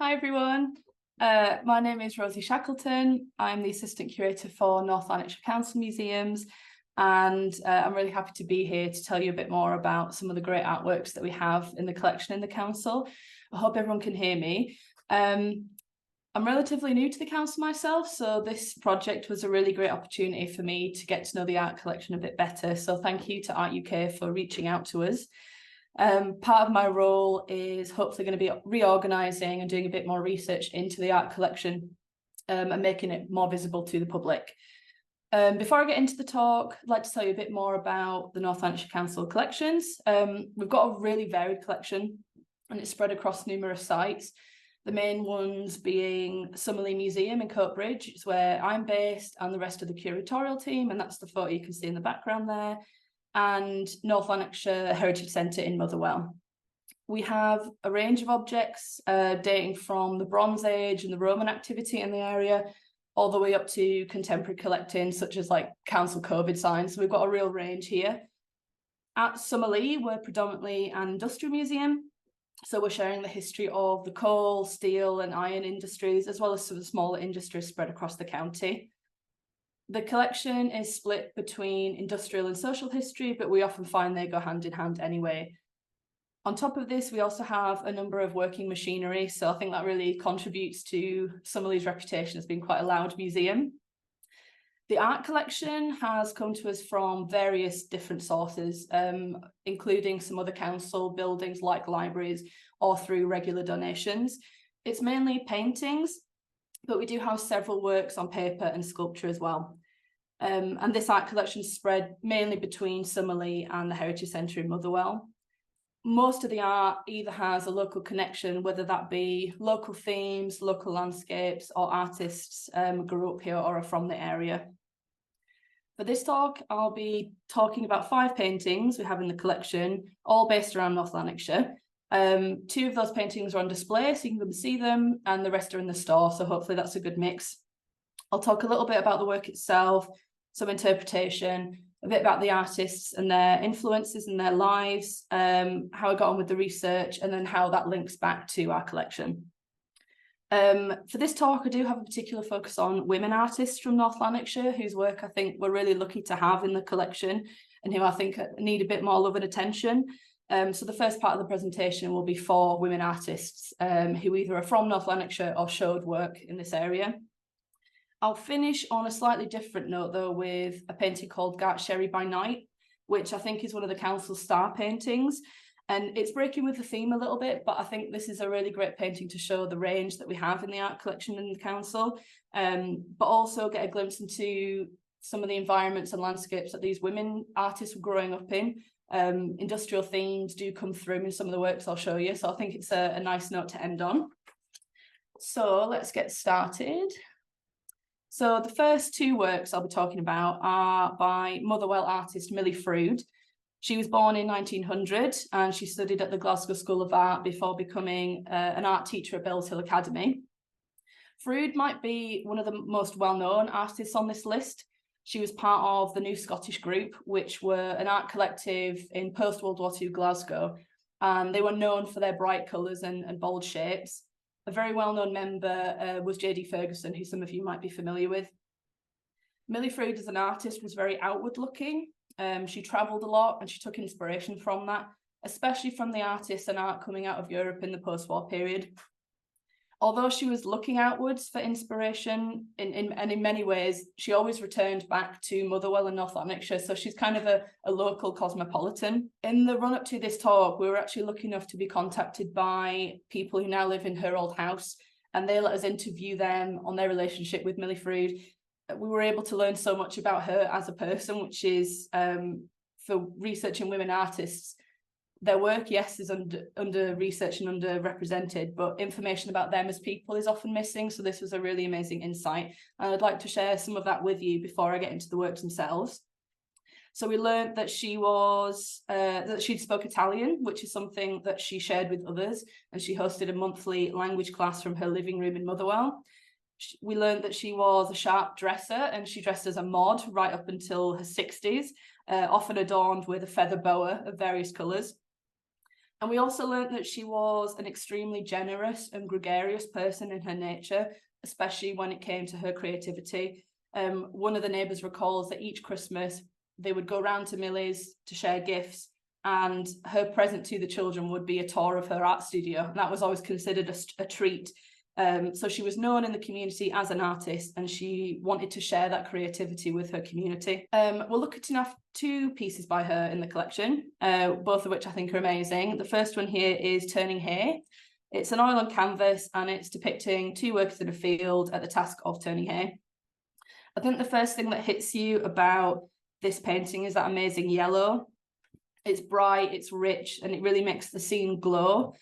Hi everyone, my name is Rosie Shackleton. I'm the Assistant Curator for North Lanarkshire Council Museums, and I'm really happy to be here to tell you a bit more about some of the great artworks that we have in the collection in the council. I hope everyone can hear me. I'm relatively new to the council myself, so this project was a really great opportunity for me to get to know the art collection a bit better. So thank you to Art UK for reaching out to us. Part of my role is hopefully going to be reorganising and doing a bit more research into the art collection and making it more visible to the public. Before I get into the talk, I'd like to tell you a bit more about the North Lanarkshire Council collections. We've got a really varied collection and it's spread across numerous sites. The main ones being Millie Museum in Coatbridge, is where I'm based, and the rest of the curatorial team, and that's the photo you can see in the background there, and North Lanarkshire Heritage Centre in Motherwell. We have a range of objects dating from the Bronze Age and the Roman activity in the area, all the way up to contemporary collecting, such as like council COVID signs. So we've got a real range here. At Millie, we're predominantly an industrial museum. So we're sharing the history of the coal, steel and iron industries, as well as some smaller industries spread across the county. The collection is split between industrial and social history, but we often find they go hand in hand anyway. On top of this, we also have a number of working machinery. So I think that really contributes to Millie's reputation as being quite a loud museum. The art collection has come to us from various different sources, including some other council buildings like libraries or through regular donations. It's mainly paintings, but we do have several works on paper and sculpture as well. And this art collection is spread mainly between Millie and the Heritage Centre in Motherwell. Most of the art either has a local connection, whether that be local themes, local landscapes, or artists grew up here or are from the area. For this talk, I'll be talking about 5 paintings we have in the collection, all based around North Lanarkshire. 2 of those paintings are on display, so you can come and see them, and the rest are in the store, so hopefully that's a good mix. I'll talk a little bit about the work itself, some interpretation, a bit about the artists and their influences and their lives, how I got on with the research, and then how that links back to our collection. For this talk, I do have a particular focus on women artists from North Lanarkshire, whose work I think we're really lucky to have in the collection and who I think need a bit more love and attention. So the first part of the presentation will be 4 women artists who either are from North Lanarkshire or showed work in this area. I'll finish on a slightly different note though with a painting called Gartsherrie by Night, which I think is one of the council's star paintings. And it's breaking with the theme a little bit, but I think this is a really great painting to show the range that we have in the art collection in the council, but also get a glimpse into some of the environments and landscapes that these women artists were growing up in. Industrial themes do come through in some of the works I'll show you, so I think it's a nice note to end on. So let's get started. So the first 2 works I'll be talking about are by Motherwell artist Millie Frood. She was born in 1900 and she studied at the Glasgow School of Art before becoming an art teacher at Bells Hill Academy. Frood might be one of the most well-known artists on this list. She was part of the New Scottish Group, which were an art collective in post-World War II Glasgow, and they were known for their bright colours and bold shapes. A very well-known member was J.D. Ferguson, who some of you might be familiar with. Millie Frood as an artist was very outward-looking. She travelled a lot and she took inspiration from that, especially from the artists and art coming out of Europe in the post-war period. Although she was looking outwards for inspiration, in many ways, she always returned back to Motherwell and North Lanarkshire, so she's kind of a local cosmopolitan. In the run-up to this talk, we were actually lucky enough to be contacted by people who now live in her old house, and they let us interview them on their relationship with Millie Frood. We were able to learn so much about her as a person, which is, for researching women artists, their work, yes, is under research and underrepresented, but information about them as people is often missing. So this was a really amazing insight. And I'd like to share some of that with you before I get into the works themselves. So we learned that she'd spoke Italian, which is something that she shared with others. And she hosted a monthly language class from her living room in Motherwell. We learned that she was a sharp dresser and she dressed as a mod right up until her 60s, often adorned with a feather boa of various colours. And we also learned that she was an extremely generous and gregarious person in her nature, especially when it came to her creativity. One of the neighbours recalls that each Christmas they would go round to Millie's to share gifts, and her present to the children would be a tour of her art studio. And that was always considered a treat. So she was known in the community as an artist, and she wanted to share that creativity with her community. We're looking at two pieces by her in the collection, both of which I think are amazing. The first one here is Turning Hay. It's an oil on canvas, and it's depicting two workers in a field at the task of turning hay. I think the first thing that hits you about this painting is that amazing yellow. It's bright, it's rich, and it really makes the scene glow.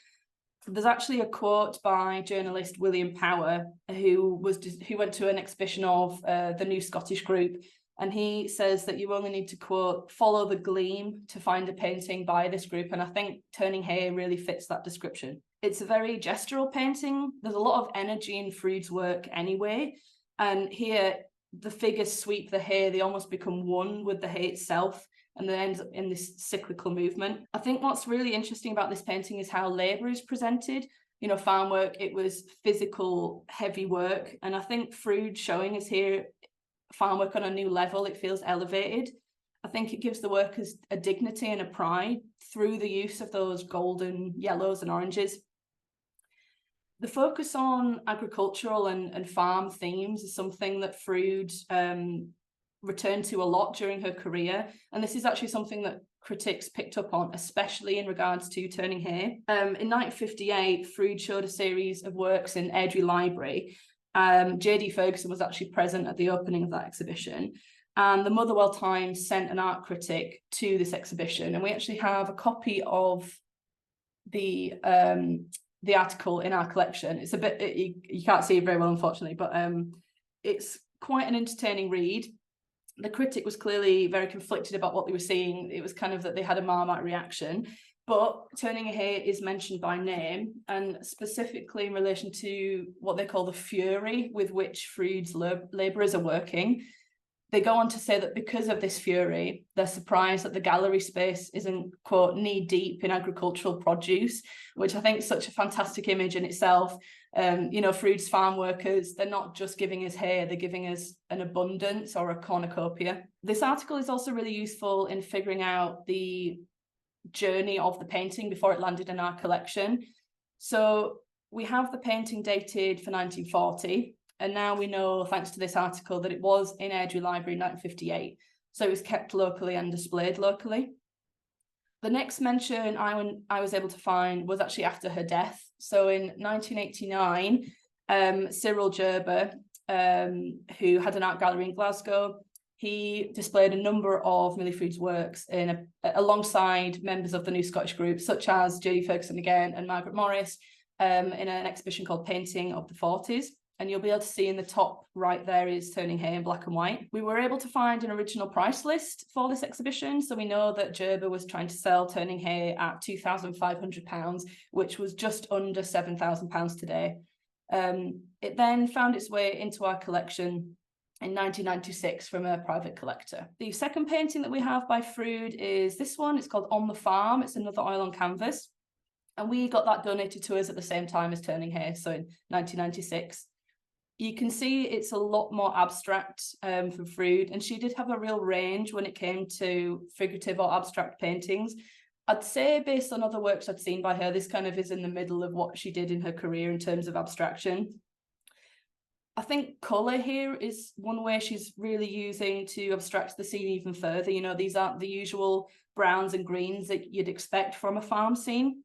There's actually a quote by journalist William Power, who went to an exhibition of the New Scottish Group, and he says that you only need to, quote, follow the gleam to find a painting by this group, and I think Turning Hay really fits that description. It's a very gestural painting. There's a lot of energy in Frood's work anyway, and here the figures sweep the hay, they almost become one with the hay itself, and then ends up in this cyclical movement. I think what's really interesting about this painting is how labour is presented. You know, farm work, it was physical, heavy work, and I think Frood showing us here farm work on a new level. It feels elevated. I think it gives the workers a dignity and a pride through the use of those golden yellows and oranges. The focus on agricultural and farm themes is something that Frood returned to a lot during her career, and this is actually something that critics picked up on, especially in regards to Turning Hay. In 1958, Frood showed a series of works in Airdrie Library. J.D. Ferguson was actually present at the opening of that exhibition, and the Motherwell Times sent an art critic to this exhibition, and we actually have a copy of the article in our collection. It's a bit, you can't see it very well, unfortunately, but it's quite an entertaining read. The critic was clearly very conflicted about what they were seeing. It was kind of that they had a Marmite reaction, but Turning Hay is mentioned by name, and specifically in relation to what they call the fury with which Frood's labourers are working. They go on to say that because of this fury, they're surprised that the gallery space isn't, quote, knee-deep in agricultural produce, which I think is such a fantastic image in itself. You know, Frood's farm workers, they're not just giving us hay, they're giving us an abundance or a cornucopia. This article is also really useful in figuring out the journey of the painting before it landed in our collection. So we have the painting dated for 1940. And now we know, thanks to this article, that it was in Airdrie Library in 1958. So it was kept locally and displayed locally. The next mention I was able to find was actually after her death. So in 1989, Cyril Gerber, who had an art gallery in Glasgow, he displayed a number of Millie Frood's works alongside members of the New Scottish Group, such as J.D. Ferguson again and Margaret Morris, in an exhibition called Painting of the 40s. And you'll be able to see in the top right there is Turning Hay in black and white. We were able to find an original price list for this exhibition. So we know that Gerber was trying to sell Turning Hay at £2,500, which was just under £7,000 today. It then found its way into our collection in 1996 from a private collector. The second painting that we have by Frood is this one. It's called On the Farm. It's another oil on canvas. And we got that donated to us at the same time as Turning Hay, so in 1996. You can see it's a lot more abstract from Frood, and she did have a real range when it came to figurative or abstract paintings. I'd say, based on other works I'd seen by her, this kind of is in the middle of what she did in her career in terms of abstraction. I think colour here is one way she's really using to abstract the scene even further. You know, these aren't the usual browns and greens that you'd expect from a farm scene,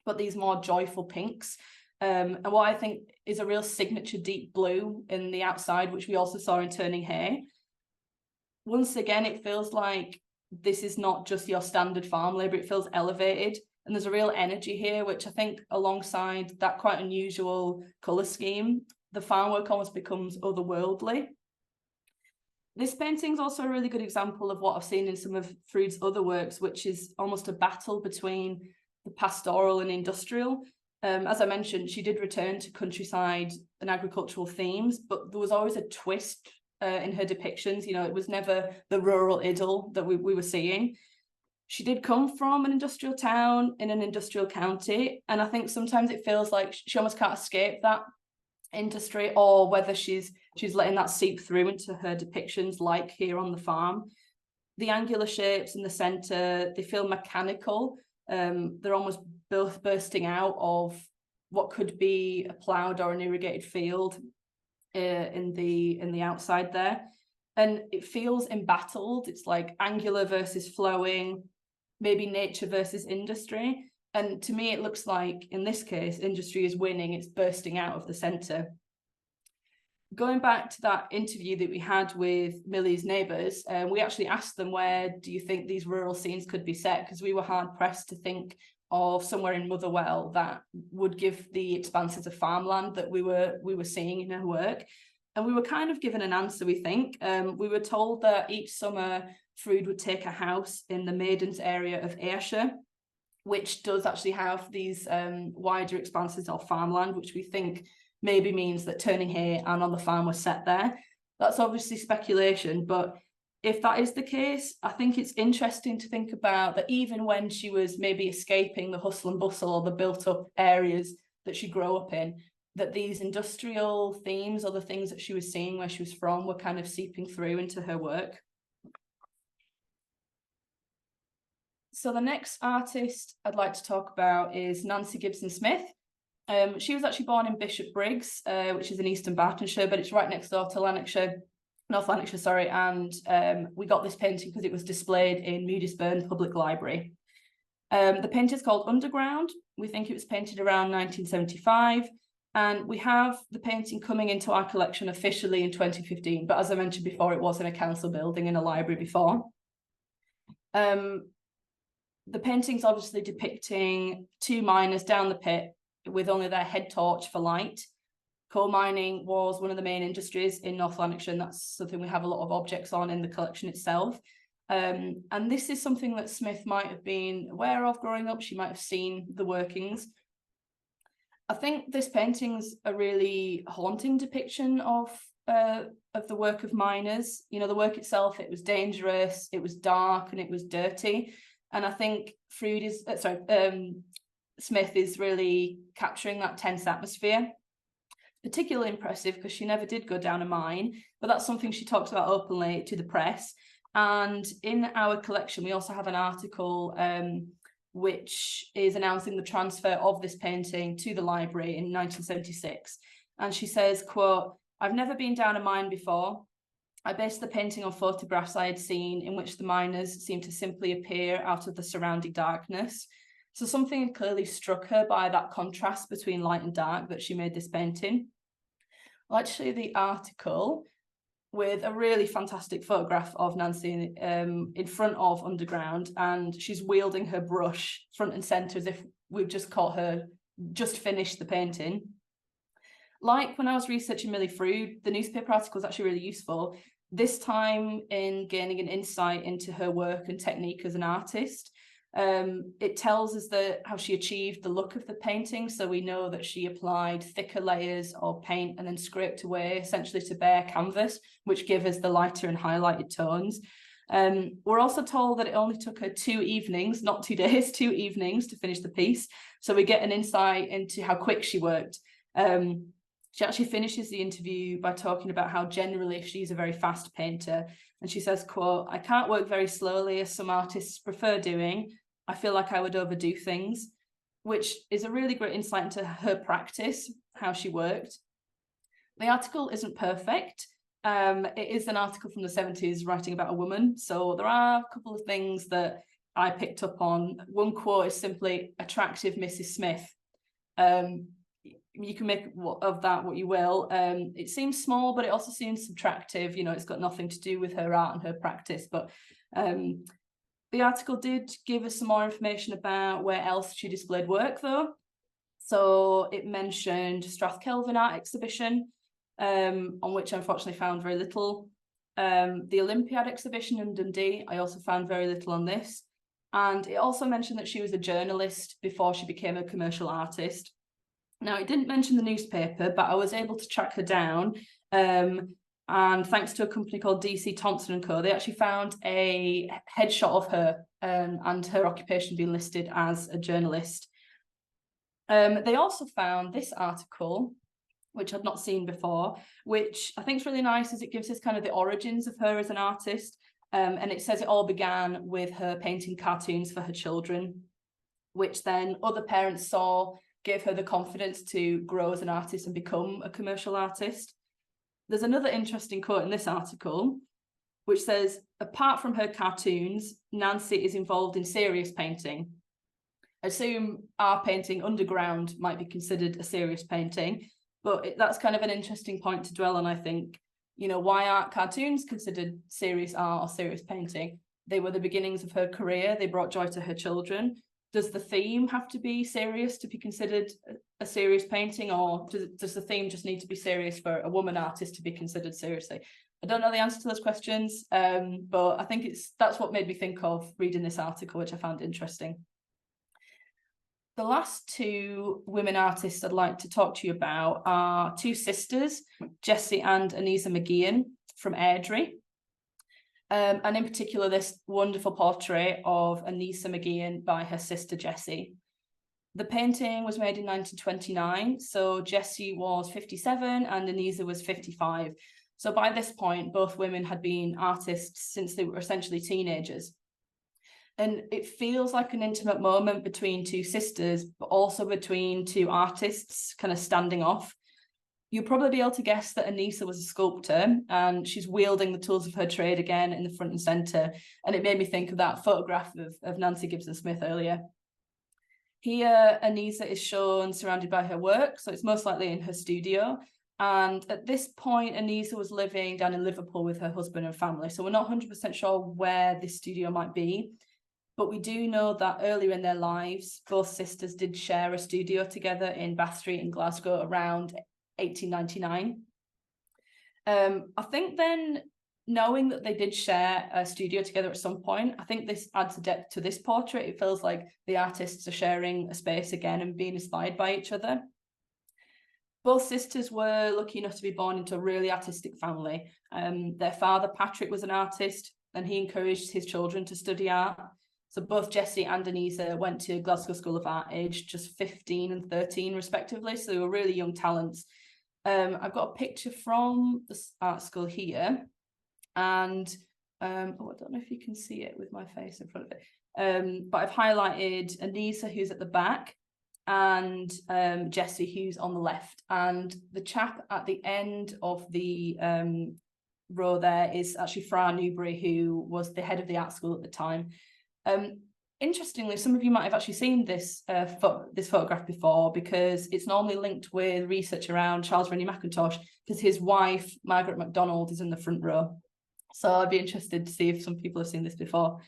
but these more joyful pinks. And what I think is a real signature deep blue in the outside, which we also saw in Turning Hay. Once again, it feels like this is not just your standard farm labour, it feels elevated. And there's a real energy here, which I think alongside that quite unusual colour scheme, the farm work almost becomes otherworldly. This painting is also a really good example of what I've seen in some of Frood's other works, which is almost a battle between the pastoral and industrial. As I mentioned, she did return to countryside and agricultural themes, but there was always a twist in her depictions. You know, it was never the rural idyll that we were seeing. she did come from an industrial town in an industrial county, and I think sometimes it feels like she almost can't escape that industry, or whether she's letting that seep through into her depictions, like here on the farm. The angular shapes in the center, they feel mechanical. They're almost both bursting out of what could be a ploughed or an irrigated field in the outside there. And it feels embattled. It's like angular versus flowing, maybe nature versus industry. And to me, it looks like, in this case, industry is winning. It's bursting out of the centre. Going back to that interview that we had with Millie's neighbours, we actually asked them, where do you think these rural scenes could be set? Because we were hard pressed to think of somewhere in Motherwell that would give the expanses of farmland that we were seeing in her work. And we were kind of given an answer, we think. We were told that each summer Frood would take a house in the Maidens area of Ayrshire, which does actually have these wider expanses of farmland, which we think maybe means that Turning Hay and On the Farm was set there. That's obviously speculation, but if that is the case, I think it's interesting to think about that even when she was maybe escaping the hustle and bustle or the built-up areas that she grew up in, that these industrial themes or the things that she was seeing where she was from were kind of seeping through into her work. So the next artist I'd like to talk about is Nancy Gibson Smith. She was actually born in Bishopbriggs, which is in Eastern Bartonshire, but it's right next door to North Lanarkshire, sorry, and we got this painting because it was displayed in Moodysburn Public Library. The painting is called Underground. We think it was painted around 1975, and we have the painting coming into our collection officially in 2015, but as I mentioned before, it was in a council building in a library before. The painting's obviously depicting two miners down the pit with only their head torch for light. Coal mining was one of the main industries in North Lanarkshire, and that's something we have a lot of objects on in the collection itself. And this is something that Smith might have been aware of growing up. She might have seen the workings. I think this painting's a really haunting depiction of the work of miners. You know, the work itself, it was dangerous, it was dark, and it was dirty. And I think Smith is really capturing that tense atmosphere. Particularly impressive because she never did go down a mine, but that's something she talks about openly to the press. And in our collection, we also have an article which is announcing the transfer of this painting to the library in 1976. And she says, quote, "I've never been down a mine before. I based the painting on photographs I had seen in which the miners seemed to simply appear out of the surrounding darkness." So something had clearly struck her by that contrast between light and dark that she made this painting. I'll actually the article with a really fantastic photograph of Nancy in front of Underground, and she's wielding her brush front and centre as if we've just caught her just finished the painting. Like when I was researching Millie Frood, the newspaper article was actually really useful, this time in gaining an insight into her work and technique as an artist. It tells us how she achieved the look of the painting. So we know that she applied thicker layers of paint and then scraped away essentially to bare canvas, which give us the lighter and highlighted tones. We're also told that it only took her 2 evenings, not 2 days, 2 evenings to finish the piece. So we get an insight into how quick she worked. She actually finishes the interview by talking about how generally she's a very fast painter. And she says, quote, "I can't work very slowly as some artists prefer doing. I feel like I would overdo things," which is a really great insight into her practice, how she worked. The article isn't perfect. It is an article from the 70s writing about a woman. So there are a couple of things that I picked up on. One quote is simply "attractive Mrs. Smith." You can make of that what you will. It seems small, but it also seems subtractive. You know, it's got nothing to do with her art and her practice. But the article did give us some more information about where else she displayed work, though. So it mentioned Strathkelvin Art Exhibition, on which I unfortunately found very little. The Olympiad exhibition in Dundee, I also found very little on this. And it also mentioned that she was a journalist before she became a commercial artist. Now, it didn't mention the newspaper, but I was able to track her down. And And thanks to a company called DC Thompson & Co, they actually found a headshot of her and her occupation being listed as a journalist. They also found this article, which I'd not seen before, which I think is really nice as it gives us kind of the origins of her as an artist. And it says it all began with her painting cartoons for her children, which then other parents saw, gave her the confidence to grow as an artist and become a commercial artist. There's another interesting quote in this article, which says, apart from her cartoons, Nancy is involved in serious painting. Assume our painting underground might be considered a serious painting, but that's kind of an interesting point to dwell on, I think. You know, why aren't cartoons considered serious art or serious painting? They were the beginnings of her career. They brought joy to her children. Does the theme have to be serious to be considered a serious painting, or does the theme just need to be serious for a woman artist to be considered seriously? I don't know the answer to those questions, but I think that's what made me think of reading this article, which I found interesting. The last two women artists I'd like to talk to you about are two sisters, Jessie and Anisa McGean from Airdrie. And in particular, this wonderful portrait of Anisa McGean by her sister Jessie. The painting was made in 1929, so Jessie was 57 and Anisa was 55. So by this point, both women had been artists since they were essentially teenagers. And it feels like an intimate moment between two sisters, but also between two artists kind of standing off. You'll probably be able to guess that Anisa was a sculptor, and she's wielding the tools of her trade again in the front and centre. And it made me think of that photograph of Nancy Gibson Smith earlier. Here, Anisa is shown surrounded by her work, so it's most likely in her studio. And at this point, Anisa was living down in Liverpool with her husband and family. So we're not 100% sure where this studio might be. But we do know that earlier in their lives, both sisters did share a studio together in Bath Street in Glasgow around 1899. I think then, knowing that they did share a studio together at some point, I think this adds a depth to this portrait. It feels like the artists are sharing a space again and being inspired by each other. Both sisters were lucky enough to be born into a really artistic family. Their father, Patrick, was an artist, and he encouraged his children to study art. So both Jessie and Anisa went to Glasgow School of Art, aged just 15 and 13 respectively, so they were really young talents. I've got a picture from the art school here, and I don't know if you can see it with my face in front of it, but I've highlighted Anisa, who's at the back, and Jessie, who's on the left. And the chap at the end of the row there is actually Fra Newbury, who was the head of the art school at the time. Interestingly, some of you might have actually seen this photograph before, because it's normally linked with research around Charles Rennie Mackintosh, because his wife, Margaret MacDonald, is in the front row. So I'd be interested to see if some people have seen this before.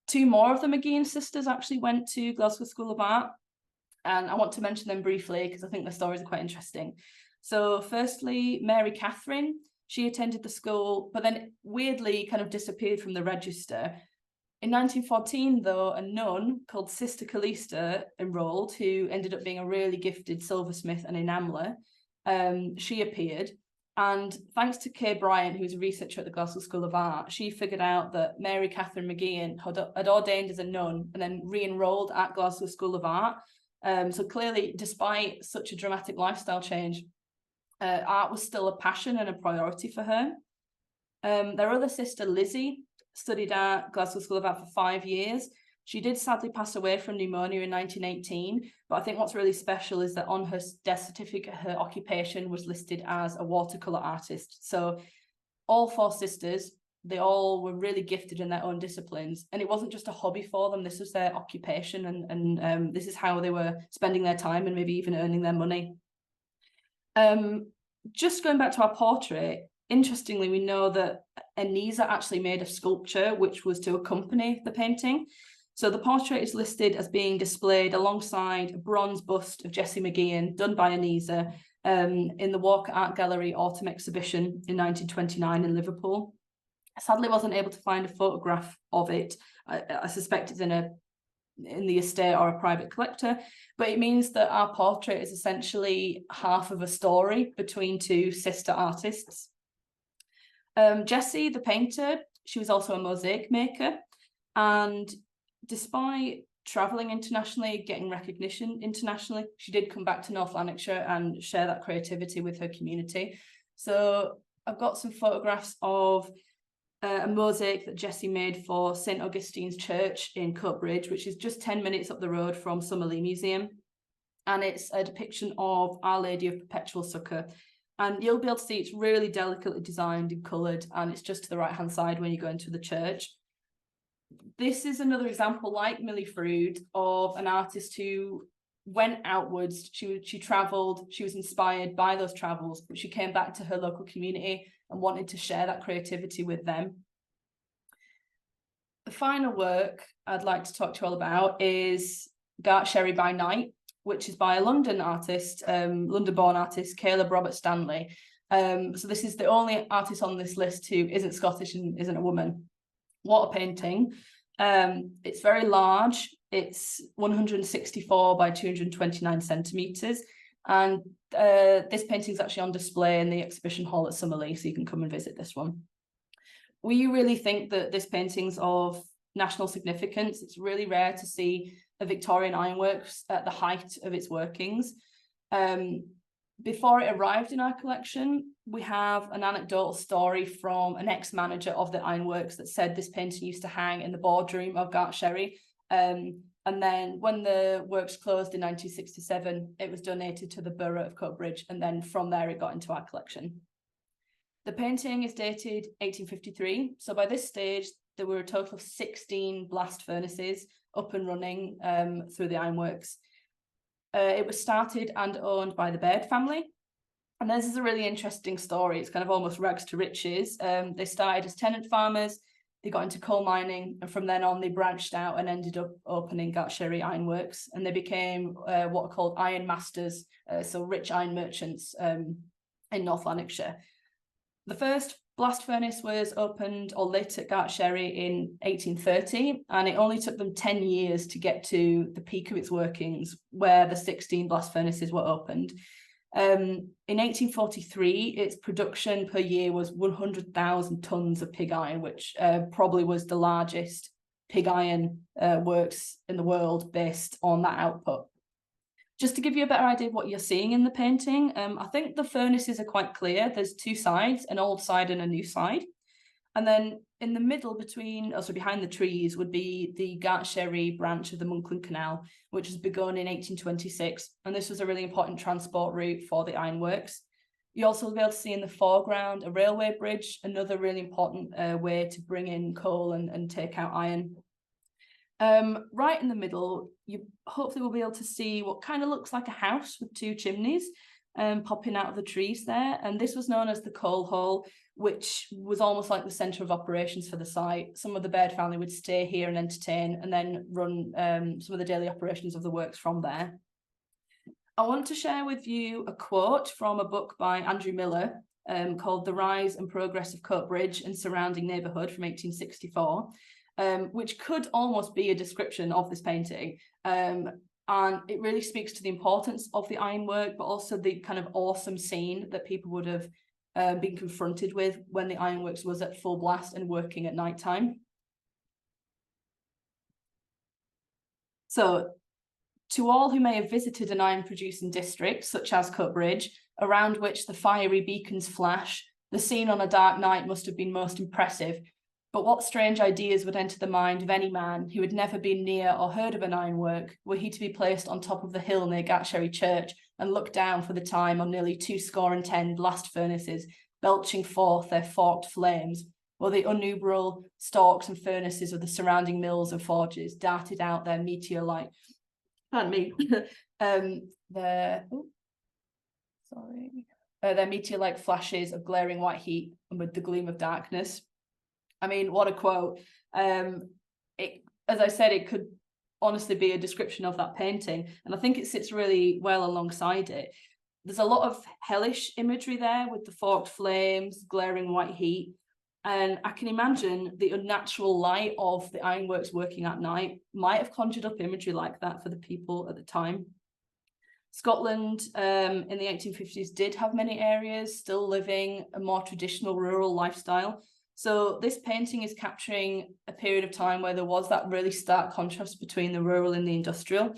Two more of the McGean sisters actually went to Glasgow School of Art, and I want to mention them briefly because I think their stories are quite interesting. So firstly, Mary Catherine, she attended the school, but then weirdly kind of disappeared from the register. In 1914, though, a nun called Sister Callista enrolled, who ended up being a really gifted silversmith and enameller. She appeared, and thanks to Kay Bryant, who was a researcher at the Glasgow School of Art, she figured out that Mary Catherine McGean had ordained as a nun and then re-enrolled at Glasgow School of Art. So clearly, despite such a dramatic lifestyle change, art was still a passion and a priority for her. Their other sister, Lizzie, studied at Glasgow School of Art for 5 years. She did sadly pass away from pneumonia in 1918, but I think what's really special is that on her death certificate, her occupation was listed as a watercolour artist. So all four sisters, they all were really gifted in their own disciplines, and it wasn't just a hobby for them. This was their occupation, and this is how they were spending their time and maybe even earning their money. Just going back to our portrait, interestingly, we know that Anisa actually made a sculpture which was to accompany the painting. So the portrait is listed as being displayed alongside a bronze bust of Jessie McGean done by Anisa in the Walker Art Gallery Autumn Exhibition in 1929 in Liverpool. I sadly wasn't able to find a photograph of it. I suspect it's in the estate or a private collector, but it means that our portrait is essentially half of a story between two sister artists. Jessie, the painter, she was also a mosaic maker, and despite traveling internationally, getting recognition internationally, she did come back to North Lanarkshire and share that creativity with her community. So I've got some photographs of a mosaic that Jessie made for St Augustine's Church in Coatbridge, which is just 10 minutes up the road from Millie Museum. And it's a depiction of Our Lady of Perpetual Succour. And you'll be able to see it's really delicately designed and coloured, and it's just to the right-hand side when you go into the church. This is another example, like Millie Frood, of an artist who went outwards. She travelled, she was inspired by those travels, but she came back to her local community and wanted to share that creativity with them. The final work I'd like to talk to you all about is Gartsherrie by Night, which is by a London artist, London-born artist, Caleb Robert Stanley. So this is the only artist on this list who isn't Scottish and isn't a woman. What a painting. It's very large. It's 164 by 229 centimetres. And this painting is actually on display in the exhibition hall at Summerlee, so you can come and visit this one. We really think that this painting's of national significance. It's really rare to see a Victorian ironworks at the height of its workings. Before it arrived in our collection, we have an anecdotal story from an ex-manager of the ironworks that said this painting used to hang in the boardroom of Gartsherrie. And then when the works closed in 1967, it was donated to the borough of Coatbridge, and then from there it got into our collection. The painting is dated 1853, so by this stage there were a total of 16 blast furnaces up and running through the ironworks. It was started and owned by the Baird family. And this is a really interesting story. It's kind of almost rags to riches. They started as tenant farmers, they got into coal mining, and from then on they branched out and ended up opening Gartsherrie Ironworks, and they became what are called iron masters, so rich iron merchants in North Lanarkshire. The first blast furnace was opened or lit at Gartsherrie in 1830, and it only took them 10 years to get to the peak of its workings, where the 16 blast furnaces were opened. In 1843, its production per year was 100,000 tonnes of pig iron, which probably was the largest pig iron works in the world based on that output. Just to give you a better idea of what you're seeing in the painting, I think the furnaces are quite clear. There's two sides, an old side and a new side. And then in the middle behind the trees would be the Gartsherrie branch of the Monkland Canal, which was begun in 1826. And this was a really important transport route for the ironworks. You also will be able to see in the foreground a railway bridge, another really important way to bring in coal and take out iron. Right in the middle, you hopefully will be able to see what kind of looks like a house with two chimneys popping out of the trees there. And this was known as the coal hole, which was almost like the centre of operations for the site. Some of the Baird family would stay here and entertain, and then run some of the daily operations of the works from there. I want to share with you a quote from a book by Andrew Miller called The Rise and Progress of Coatbridge and Surrounding Neighbourhood from 1864. Which could almost be a description of this painting. And it really speaks to the importance of the ironwork, but also the kind of awesome scene that people would have been confronted with when the ironworks was at full blast and working at night time. So, to all who may have visited an iron-producing district, such as Coatbridge, around which the fiery beacons flash, the scene on a dark night must have been most impressive. But what strange ideas would enter the mind of any man who had never been near or heard of an ironwork, were he to be placed on top of the hill near Gartsherrie Church and look down for the time on nearly 210 blast furnaces, belching forth their forked flames, while the innumerable stalks and furnaces of the surrounding mills and forges darted out their meteor-like, their meteor-like flashes of glaring white heat amid the gloom of darkness. I mean, what a quote. As I said, it could honestly be a description of that painting, and I think it sits really well alongside it. There's a lot of hellish imagery there with the forked flames, glaring white heat, and I can imagine the unnatural light of the ironworks working at night might have conjured up imagery like that for the people at the time. Scotland in the 1850s did have many areas still living a more traditional rural lifestyle. So this painting is capturing a period of time where there was that really stark contrast between the rural and the industrial.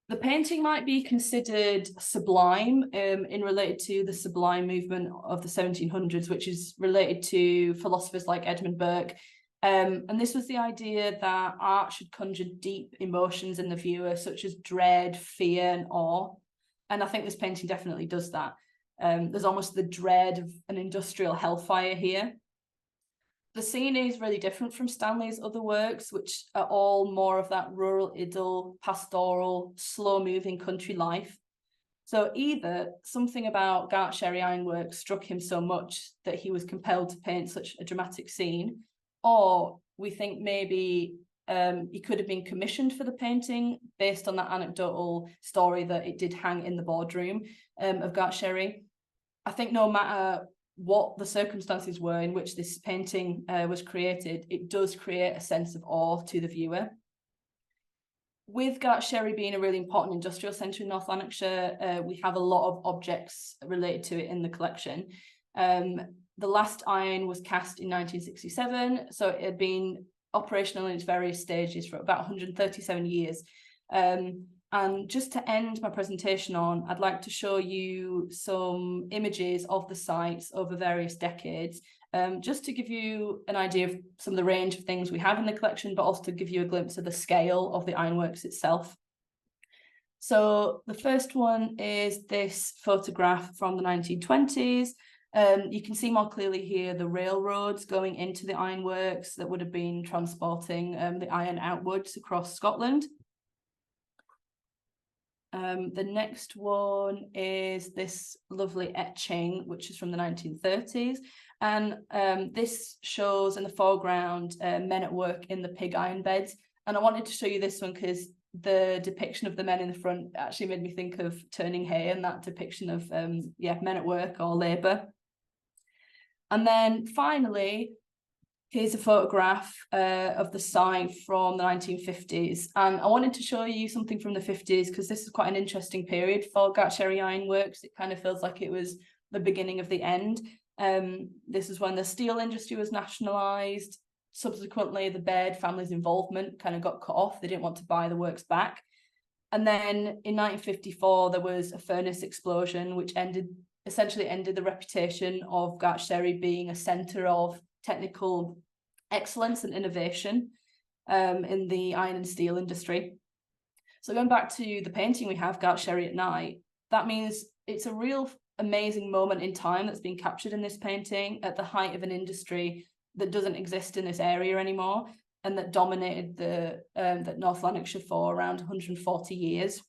The painting might be considered sublime in related to the sublime movement of the 1700s, which is related to philosophers like Edmund Burke. And this was the idea that art should conjure deep emotions in the viewer, such as dread, fear, and awe. And I think this painting definitely does that. There's almost the dread of an industrial hellfire here. The scene is really different from Stanley's other works, which are all more of that rural idyll, pastoral, slow-moving country life. So either something about Gartsherrie ironwork struck him so much that he was compelled to paint such a dramatic scene, or we think maybe he could have been commissioned for the painting based on that anecdotal story that it did hang in the boardroom of Gartsherrie. I think no matter what the circumstances were in which this painting was created, it does create a sense of awe to the viewer. With Gartsherrie being a really important industrial centre in North Lanarkshire, we have a lot of objects related to it in the collection. The last iron was cast in 1967, so it had been operational in its various stages for about 137 years. And just to end my presentation on, I'd like to show you some images of the sites over various decades, just to give you an idea of some of the range of things we have in the collection, but also to give you a glimpse of the scale of the ironworks itself. So the first one is this photograph from the 1920s. You can see more clearly here the railroads going into the ironworks that would have been transporting the iron outwards across Scotland. The next one is this lovely etching, which is from the 1930s. And this shows in the foreground men at work in the pig iron beds. And I wanted to show you this one because the depiction of the men in the front actually made me think of turning hay and that depiction of men at work or labour. And then finally, here's a photograph of the site from the 1950s. And I wanted to show you something from the 50s because this is quite an interesting period for Gartsherrie Ironworks. It kind of feels like it was the beginning of the end. This is when the steel industry was nationalised. Subsequently, the Baird family's involvement kind of got cut off. They didn't want to buy the works back. And then in 1954, there was a furnace explosion, which essentially ended the reputation of Gartsherrie being a centre of technical excellence and innovation in the iron and steel industry. So going back to the painting we have, Gartsherrie at Night, that means it's a real amazing moment in time that's been captured in this painting at the height of an industry that doesn't exist in this area anymore and that dominated the North Lanarkshire for around 140 years.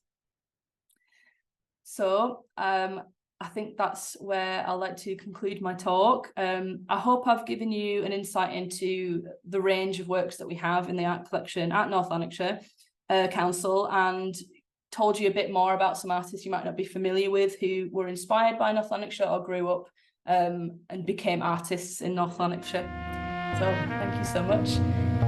So I think that's where I'd like to conclude my talk. I hope I've given you an insight into the range of works that we have in the art collection at North Lanarkshire Council and told you a bit more about some artists you might not be familiar with who were inspired by North Lanarkshire or grew up and became artists in North Lanarkshire. So thank you so much.